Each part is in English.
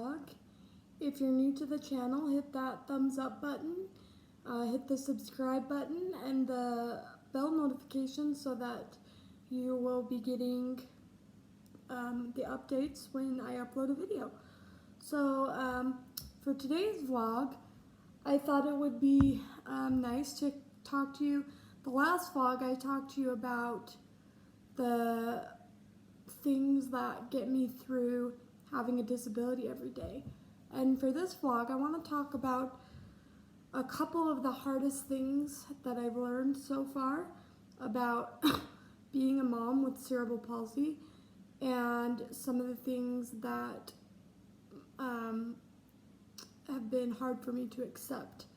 vlog. If you're new to the channel, hit that thumbs up button, hit the subscribe button and the bell notification so that you will be getting the updates when I upload a video. So for today's vlog, I thought it would be nice to talk to you. The last vlog I talked to you about the things that get me through having a disability every day. And for this vlog, I want to talk about a couple of the hardest things that I've learned so far about being a mom with cerebral palsy and some of the things that have been hard for me to accept.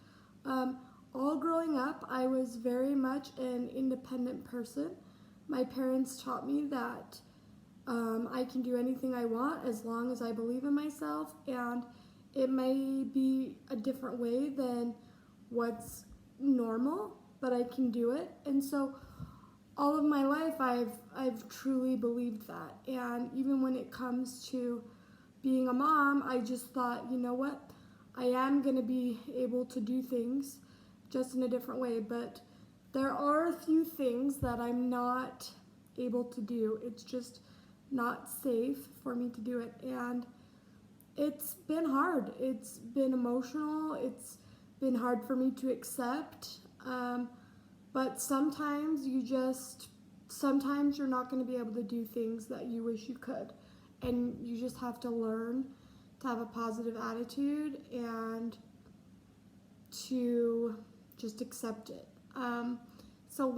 All growing up, I was very much an independent person. My parents taught me that I can do anything I want as long as I believe in myself, and it may be a different way than what's normal, but I can do it. And so all of my life I've truly believed that. And even when it comes to being a mom, I just thought, you know what, I am going to be able to do things just in a different way, but there are a few things that I'm not able to do. It's just not safe for me to do it, and it's been hard. It's been emotional. It's been hard for me to accept, but sometimes you're not going to be able to do things that you wish you could, and you just have to learn to have a positive attitude and to just accept it. So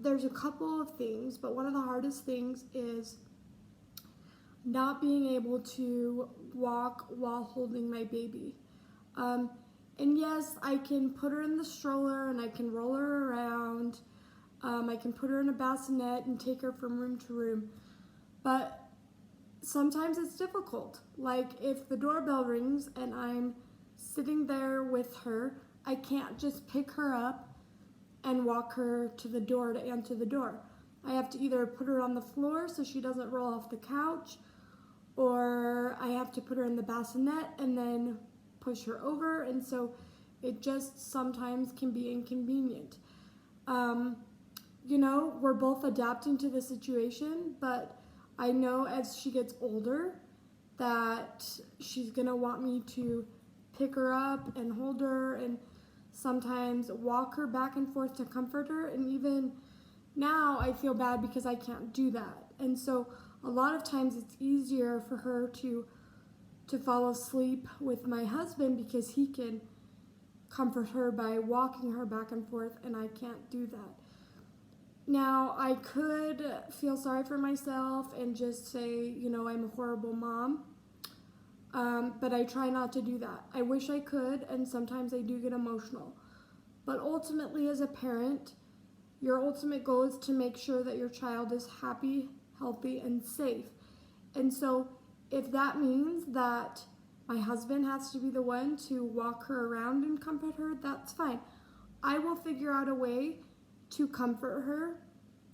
there's a couple of things, but one of the hardest things is not being able to walk while holding my baby. And yes, I can put her in the stroller and I can roll her around. I can put her in a bassinet and take her from room to room. But sometimes it's difficult. Like if the doorbell rings and I'm sitting there with her, I can't just pick her up and walk her to the door to answer the door. I have to either put her on the floor so she doesn't roll off the couch, or I have to put her in the bassinet and then push her over, and so it just sometimes can be inconvenient. You know, we're both adapting to the situation, but I know as she gets older that she's gonna want me to pick her up and hold her and sometimes walk her back and forth to comfort her, and even now I feel bad because I can't do that. And so a lot of times it's easier for her to fall asleep with my husband because he can comfort her by walking her back and forth, and I can't do that. Now, I could feel sorry for myself and just say, you know, I'm a horrible mom, but I try not to do that. I wish I could, and sometimes I do get emotional. But ultimately, as a parent, your ultimate goal is to make sure that your child is happy, healthy, and safe. And so if that means that my husband has to be the one to walk her around and comfort her, that's fine. I will figure out a way to comfort her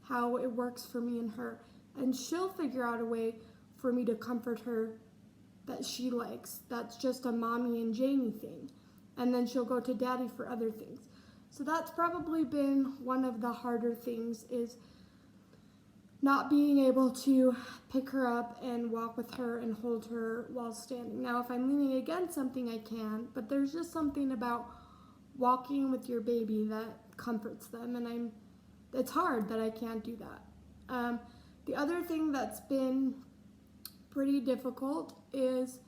how it works for me and her. And she'll figure out a way for me to comfort her that she likes. That's just a mommy and Jamie thing. And then she'll go to daddy for other things. So that's probably been one of the harder things, is not being able to pick her up and walk with her and hold her while standing. Now, if I'm leaning against something, I can, but there's just something about walking with your baby that comforts them, and it's hard that I can't do that. The other thing that's been pretty difficult is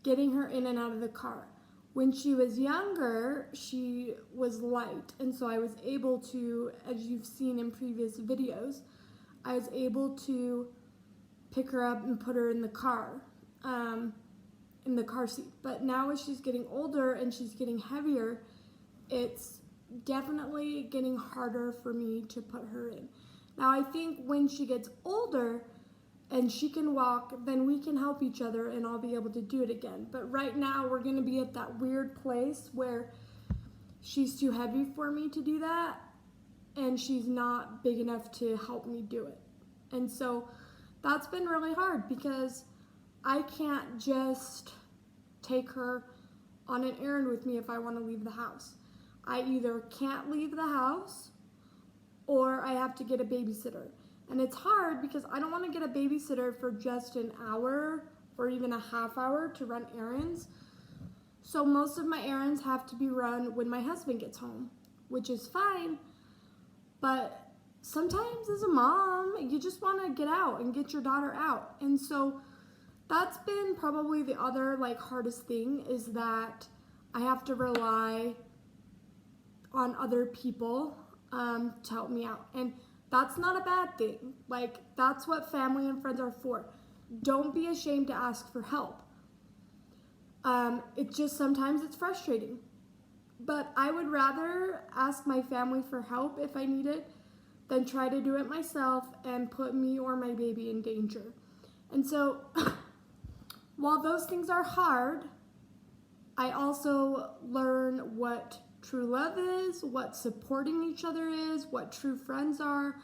getting her in and out of the car. When she was younger, she was light, and so I was able to, as you've seen in previous videos, I was able to pick her up and put her in the car seat. But now as she's getting older and she's getting heavier, it's definitely getting harder for me to put her in. Now I think when she gets older and she can walk, then we can help each other and I'll be able to do it again. But right now we're gonna be at that weird place where she's too heavy for me to do that, and she's not big enough to help me do it. And so that's been really hard because I can't just take her on an errand with me if I want to leave the house. I either can't leave the house or I have to get a babysitter. And it's hard because I don't want to get a babysitter for just an hour or even a half hour to run errands. So most of my errands have to be run when my husband gets home, which is fine. But sometimes as a mom, you just want to get out and get your daughter out. And so that's been probably the other hardest thing, is that I have to rely on other people to help me out. And that's not a bad thing. That's what family and friends are for. Don't be ashamed to ask for help. It's just sometimes it's frustrating. But I would rather ask my family for help if I need it than try to do it myself and put me or my baby in danger. And so while those things are hard, I also learn what true love is, what supporting each other is, what true friends are,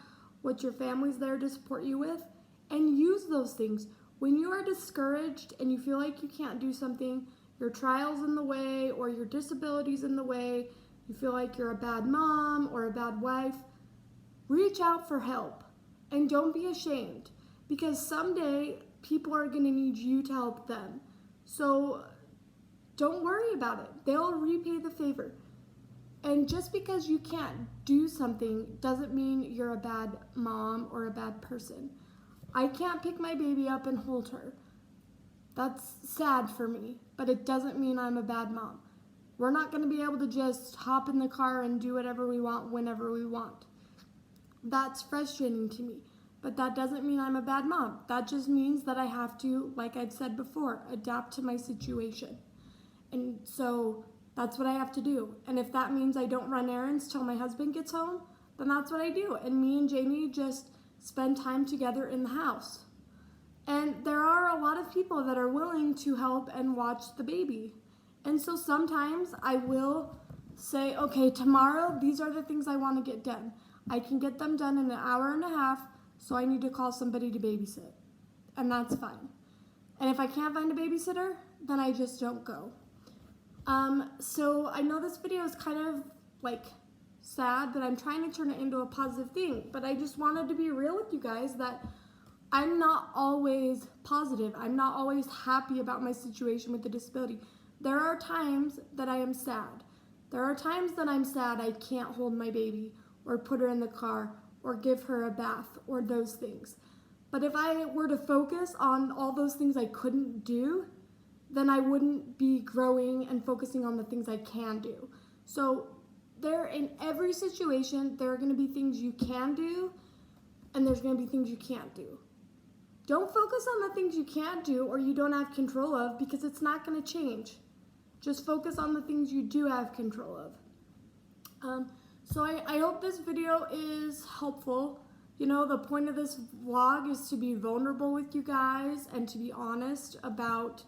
what your family's there to support you with, and use those things. When you are discouraged and you feel like you can't do something, your trial's in the way or your disability's in the way, you feel like you're a bad mom or a bad wife, reach out for help and don't be ashamed, because someday people are going to need you to help them. So don't worry about it. They'll repay the favor. And just because you can't do something doesn't mean you're a bad mom or a bad person. I can't pick my baby up and hold her. That's sad for me, but it doesn't mean I'm a bad mom. We're not going to be able to just hop in the car and do whatever we want whenever we want. That's frustrating to me, but that doesn't mean I'm a bad mom. That just means that I have to, like I've said before, adapt to my situation. And so that's what I have to do. And if that means I don't run errands till my husband gets home, then that's what I do. And me and Jamie just spend time together in the house. And there are a lot of people that are willing to help and watch the baby. And so sometimes I will say, okay, tomorrow, these are the things I want to get done. I can get them done in an hour and a half, so I need to call somebody to babysit. And that's fine. And if I can't find a babysitter, then I just don't go. So I know this video is kind of sad, but I'm trying to turn it into a positive thing. But I just wanted to be real with you guys that I'm not always positive. I'm not always happy about my situation with the disability. There are times that I am sad. There are times that I'm sad I can't hold my baby or put her in the car or give her a bath or those things. But if I were to focus on all those things I couldn't do, then I wouldn't be growing and focusing on the things I can do. So in every situation, there are going to be things you can do and there's going to be things you can't do. Don't focus on the things you can't do or you don't have control of, because it's not going to change. Just focus on the things you do have control of. So I hope this video is helpful. You know, the point of this vlog is to be vulnerable with you guys and to be honest about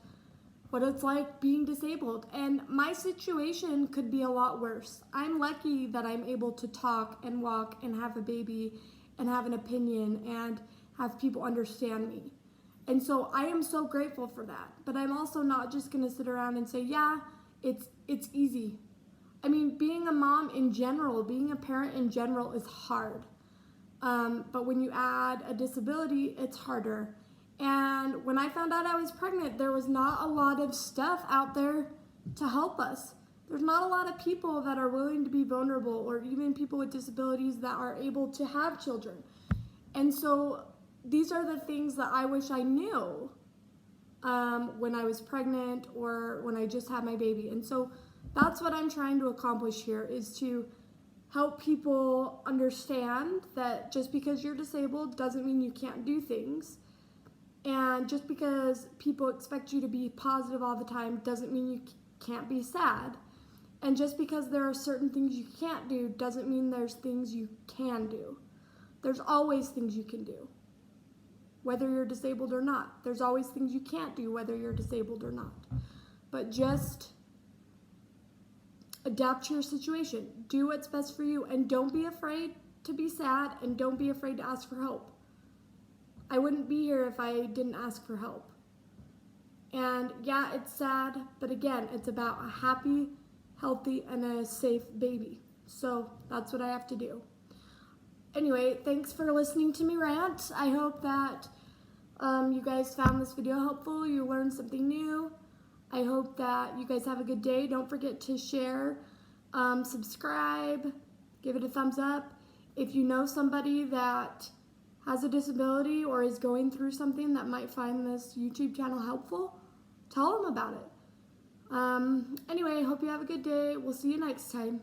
what it's like being disabled. And my situation could be a lot worse. I'm lucky that I'm able to talk and walk and have a baby and have an opinion and have people understand me. And so I am so grateful for that. But I'm also not just gonna sit around and say, yeah, it's easy. I mean, being a mom in general, being a parent in general is hard. But when you add a disability, it's harder. And when I found out I was pregnant, there was not a lot of stuff out there to help us. There's not a lot of people that are willing to be vulnerable, or even people with disabilities that are able to have children. And so these are the things that I wish I knew when I was pregnant or when I just had my baby. And so that's what I'm trying to accomplish here, is to help people understand that just because you're disabled doesn't mean you can't do things. And just because people expect you to be positive all the time doesn't mean you can't be sad. And just because there are certain things you can't do doesn't mean there's things you can do. There's always things you can do, whether you're disabled or not. There's always things you can't do, whether you're disabled or not. But just adapt to your situation. Do what's best for you, and don't be afraid to be sad, and don't be afraid to ask for help. I wouldn't be here if I didn't ask for help. And yeah, it's sad, but again, it's about a happy, healthy, and a safe baby. So that's what I have to do. Anyway, thanks for listening to me rant. I hope that you guys found this video helpful. You learned something new. I hope that you guys have a good day. Don't forget to share, subscribe, give it a thumbs up. If you know somebody that has a disability or is going through something that might find this YouTube channel helpful, tell them about it. Anyway, I hope you have a good day. We'll see you next time.